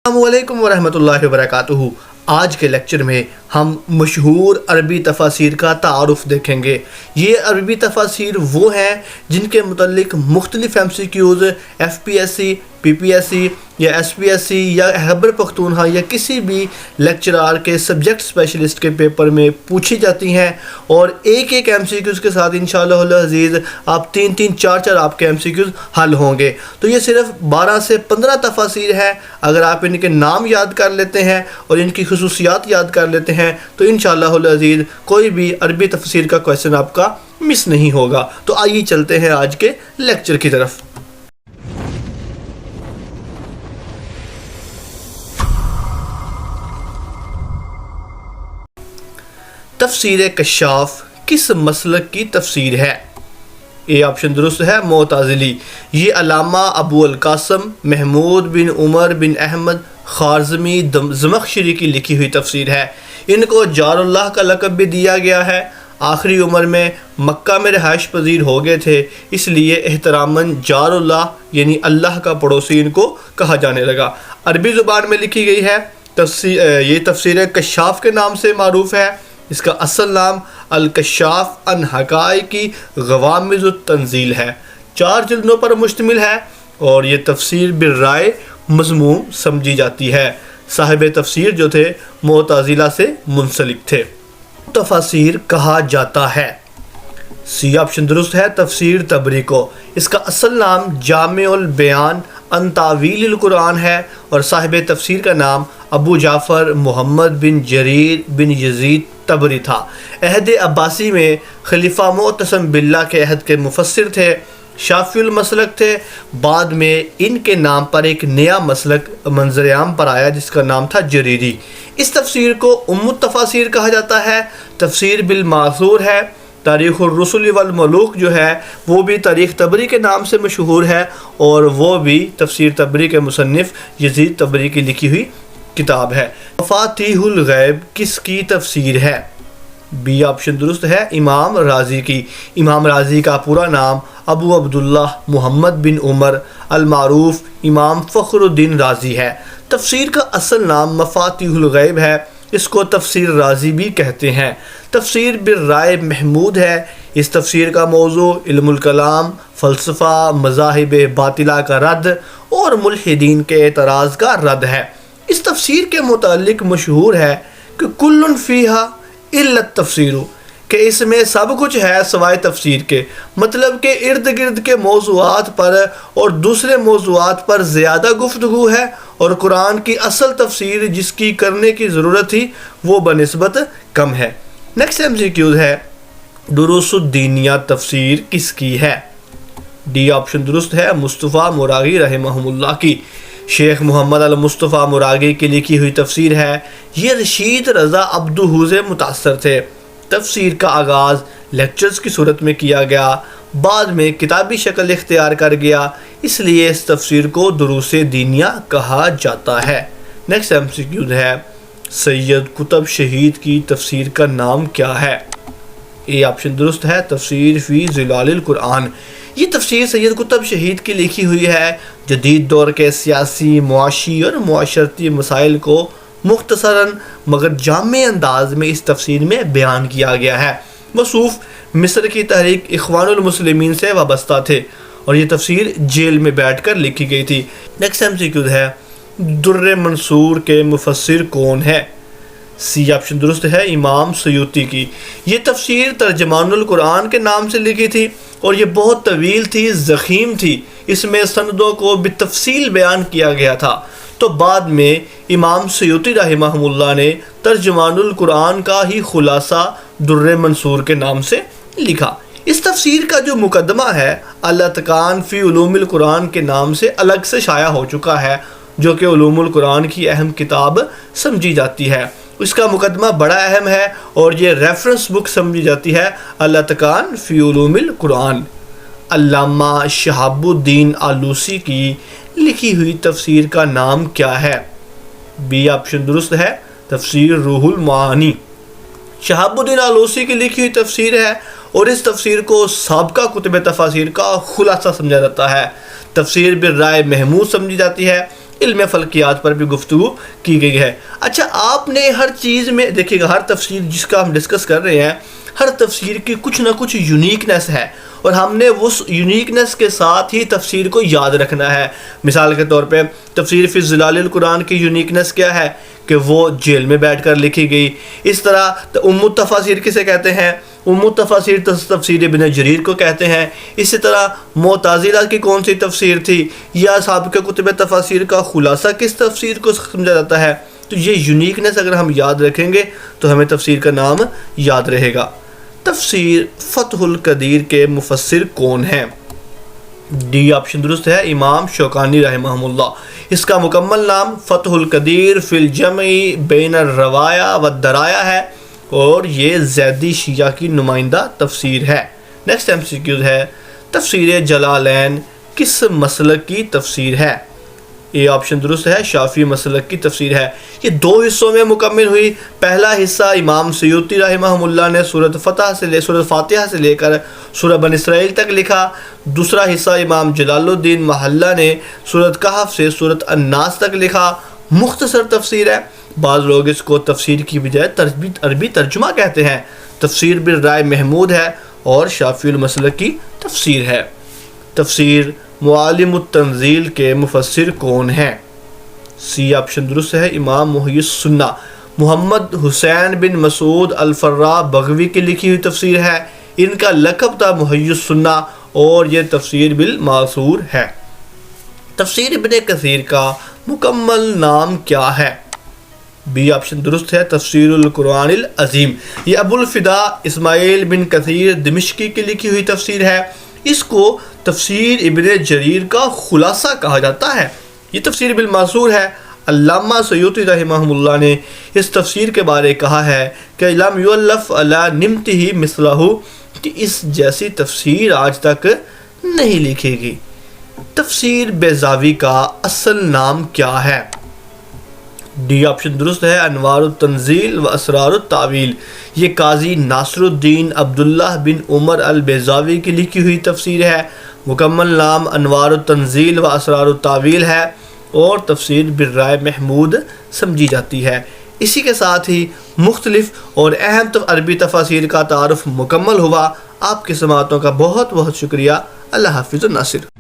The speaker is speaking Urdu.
السلام علیکم ورحمۃ اللہ وبرکاتہ۔ آج کے لیکچر میں ہم مشہور عربی تفاسیر کا تعارف دیکھیں گے۔ یہ عربی تفاسیر وہ ہیں جن کے متعلق مختلف MCQs FPSC PPSC یا SPSC یا خیبر پختونخوا یا کسی بھی لیکچرار کے سبجیکٹ اسپیشلسٹ کے پیپر میں پوچھی جاتی ہیں، اور ایک ایک MCQs کے ساتھ انشاءاللہ العزیز آپ تین چار آپ کے MCQs حل ہوں گے۔ تو یہ صرف 12 سے 15 تفاسیر ہیں۔ اگر آپ ان کے نام یاد کر لیتے ہیں اور ان کی خصوصیات یاد کر لیتے ہیں تو انشاءاللہ العزیز کوئی بھی عربی تفسیر کا کویسچن آپ کا مس نہیں ہوگا۔ تو آئیے چلتے ہیں آج کے لیکچر کی طرف۔ تفسیر کشاف کس مسلک کی تفسیر ہے؟ اے آپشن درست ہے، معتزلی۔ یہ علامہ ابو القاسم محمود بن عمر بن احمد خوارزمی زمخشری کی لکھی ہوئی تفسیر ہے۔ ان کو جار اللہ کا لقب بھی دیا گیا ہے۔ آخری عمر میں مکہ میں رہائش پذیر ہو گئے تھے، اس لیے احتراماً جار اللہ یعنی اللہ کا پڑوسی ان کو کہا جانے لگا۔ عربی زبان میں لکھی گئی ہے۔ یہ تفسیر کشاف کے نام سے معروف ہے۔ اس کا اصل نام الکشاف عن حقائق غوامض التنزیل ہے۔ 4 جلدوں پر مشتمل ہے اور یہ تفسیر بالرائے مضموم سمجھی جاتی ہے۔ صاحب تفسیر جو تھے معتزلہ سے منسلک تھے۔ تفاسیر کہا جاتا ہے۔ سی آپشن درست ہے، تفسیر طبری کو۔ اس کا اصل نام جامع البیان عن تاویل القرآن ہے اور صاحب تفسیر کا نام ابو جعفر محمد بن جریر بن یزید طبری تھا۔ عہد عباسی میں خلیفہ معتصم باللہ کے عہد کے مفسر تھے، شافعی المسلک تھے۔ بعد میں ان کے نام پر ایک نیا مسلک منظر عام پر آیا جس کا نام تھا جریری۔ اس تفسیر کو ام التفاسیر کہا جاتا ہے۔ تفسیر بالماثور ہے۔ تاریخ الرسل والملوک جو ہے وہ بھی تاریخ طبری کے نام سے مشہور ہے، اور وہ بھی تفسیر طبری کے مصنف یزید طبری کی لکھی ہوئی کتاب ہے۔ مفاتیح الغیب کس کی تفسیر ہے؟ بی آپشن درست ہے، امام رازی کی۔ امام رازی کا پورا نام ابو عبداللہ محمد بن عمر المعروف امام فخر الدین رازی ہے۔ تفسیر کا اصل نام مفاتیح الغیب ہے، اس کو تفسیر رازی بھی کہتے ہیں۔ تفسیر بالرائے محمود ہے۔ اس تفسیر کا موضوع علم الکلام، فلسفہ، مذاہب باطلہ کا رد اور ملحدین کے اعتراض کا رد ہے۔ اس تفسیر کے متعلق مشہور ہے کہ کل فیہا الا التفسیر، کہ اس میں سب کچھ ہے سوائے تفسیر کے، مطلب کہ ارد گرد کے موضوعات پر اور دوسرے موضوعات پر زیادہ گفتگو ہے، اور قرآن کی اصل تفسیر جس کی کرنے کی ضرورت تھی وہ بنسبت کم ہے۔ نیکسٹ MCQ ہے، دروس الدینیہ تفسیر کس کی ہے؟ ڈی آپشن درست ہے، مصطفیٰ مراغی رحمہ اللہ کی۔ شیخ محمد المصطفیٰ مراغی کی لکھی ہوئی تفسیر ہے۔ یہ رشید رضا عبدہ سے متاثر تھے۔ تفسیر کا آغاز لیکچرز کی صورت میں کیا گیا، بعد میں کتابی شکل اختیار کر گیا، اس لیے اس تفسیر کو دروس دینیہ کہا جاتا ہے۔ نیکسٹ MCQ ہے، سید قطب شہید کی تفسیر کا نام کیا ہے؟ اے آپشن درست ہے، تفسیر فی ظلال القرآن۔ یہ تفسیر سید قطب شہید کی لکھی ہوئی ہے۔ جدید دور کے سیاسی، معاشی اور معاشرتی مسائل کو مختصراً مگر جامع انداز میں اس تفسیر میں بیان کیا گیا ہے۔ موصوف مصر کی تحریک اخوان المسلمین سے وابستہ تھے اور یہ تفسیر جیل میں بیٹھ کر لکھی گئی تھی۔ نیکسٹ MCQ ہے، در منصور کے مفسر کون ہے؟ سی آپشن درست ہے، امام سیوطی کی۔ یہ تفسیر ترجمان القرآن کے نام سے لکھی تھی اور یہ بہت طویل تھی، ضخیم تھی۔ اس میں سندوں کو بالتفصیل بیان کیا گیا تھا، تو بعد میں امام سیوطی رحمہ اللہ نے ترجمان القرآن کا ہی خلاصہ در منصور کے نام سے لکھا۔ اس تفسیر کا جو مقدمہ ہے الاتقان فی علوم القرآن کے نام سے الگ سے شائع ہو چکا ہے، جو کہ علوم القرآن کی اہم کتاب سمجھی جاتی ہے۔ اس کا مقدمہ بڑا اہم ہے اور یہ ریفرنس بک سمجھی جاتی ہے، الاتقان فی علوم القرآن۔ علامہ شہاب الدین آلوسی کی لکھی ہوئی تفسیر کا نام کیا ہے؟ بی آپشن درست ہے، تفسیر روح المعانی۔ شہاب الدین آلوسی کی لکھی ہوئی تفسیر ہے اور اس تفسیر کو سابقہ کتب تفاسیر کا خلاصہ سمجھا جاتا ہے۔ تفسیر بالرائے محمود سمجھی جاتی ہے علم فلکیات پر بھی گفتگو کی گئی ہے۔ اچھا، آپ نے ہر چیز میں دیکھیے گا، ہر تفسیر جس کا ہم ڈسکس کر رہے ہیں، ہر تفسیر کی کچھ نہ کچھ یونیکنیس ہے، اور ہم نے اس یونیکنیس کے ساتھ ہی تفسیر کو یاد رکھنا ہے۔ مثال کے طور پہ تفسیر فی ظلال القرآن کی یونیکنیس کیا ہے کہ وہ جیل میں بیٹھ کر لکھی گئی۔ اس طرح ام التفاسیر کسے کہتے ہیں؟ ام التفاسیر تفسیر ابن جریر کو کہتے ہیں۔ اسی طرح معتزلہ کی کون سی تفسیر تھی، یا سابقہ کتب تفاسیر کا خلاصہ کس تفسیر کو سمجھا جاتا ہے؟ تو یہ یونیکنیس اگر ہم یاد رکھیں گے تو ہمیں تفسیر کا نام یاد رہے گا۔ تفسیر فتح القدیر کے مفسر کون ہیں؟ ڈی آپشن درست ہے، امام شوکانی رحمہ اللہ۔ اس کا مکمل نام فتح القدیر فی الجمع بین الروایا والدرایا ہے، اور یہ زیدی شیعہ کی نمائندہ تفسیر ہے۔ نیکسٹ MCQ ہے، تفسیر جلالین کس مسلک کی تفسیر ہے؟ یہ آپشن درست ہے، شافعی مسلک کی تفسیر ہے۔ یہ 2 حصوں میں مکمل ہوئی۔ پہلا حصہ امام سیوطی رحمہ اللہ نے سورۃ فاتحہ سے لے کر سورہ بنی اسرائیل تک لکھا۔ دوسرا حصہ امام جلال الدین محلہ نے سورۃ کہف سے سورۃ الناس تک لکھا۔ مختصر تفسیر ہے، بعض لوگ اس کو تفسیر کی بجائے عربی ترجمہ کہتے ہیں۔ تفسیر بالرائے محمود ہے اور شافعی المسلک کی تفسیر ہے۔ تفسیر معالم التنزیل کے مفسر کون ہیں؟ سی آپشن درست ہے، امام محی السنہ محمد حسین بن مسعود الفراء بغوی کی لکھی ہوئی تفسیر ہے۔ ان کا لقب تھا محی السنہ، اور یہ تفسیر بالمعثور ہے۔ تفسیر ابن کثیر کا مکمل نام کیا ہے؟ بی آپشن درست ہے، تفسیر القرآن العظیم۔ یہ ابو الفدا اسماعیل بن کثیر دمشقی کی لکھی ہوئی تفسیر ہے۔ اس کو تفسیر ابن جریر کا خلاصہ کہا جاتا ہے۔ یہ تفسیر بالمعثور ہے۔ علامہ سیوطی رحمہ اللہ نے اس تفسیر کے بارے کہا ہے کہ لم یؤلف علی نمتہ مثلہ، کہ اس جیسی تفسیر آج تک نہیں لکھی گئی۔ تفسیر بیضاوی کا اصل نام کیا ہے؟ ڈی آپشن درست ہے، انوار التنزیل و اسرار التاویل۔ یہ قاضی ناصر الدین عبداللہ بن عمر البیضاوی کی لکھی ہوئی تفسیر ہے۔ مکمل نام انوار التنزیل و اسرار التاویل ہے، اور تفسیر بالرائے محمود سمجھی جاتی ہے۔ اسی کے ساتھ ہی مختلف اور اہم عربی تفاسیر کا تعارف مکمل ہوا۔ آپ کی سماعتوں کا بہت بہت شکریہ۔ اللہ حافظ الناصر۔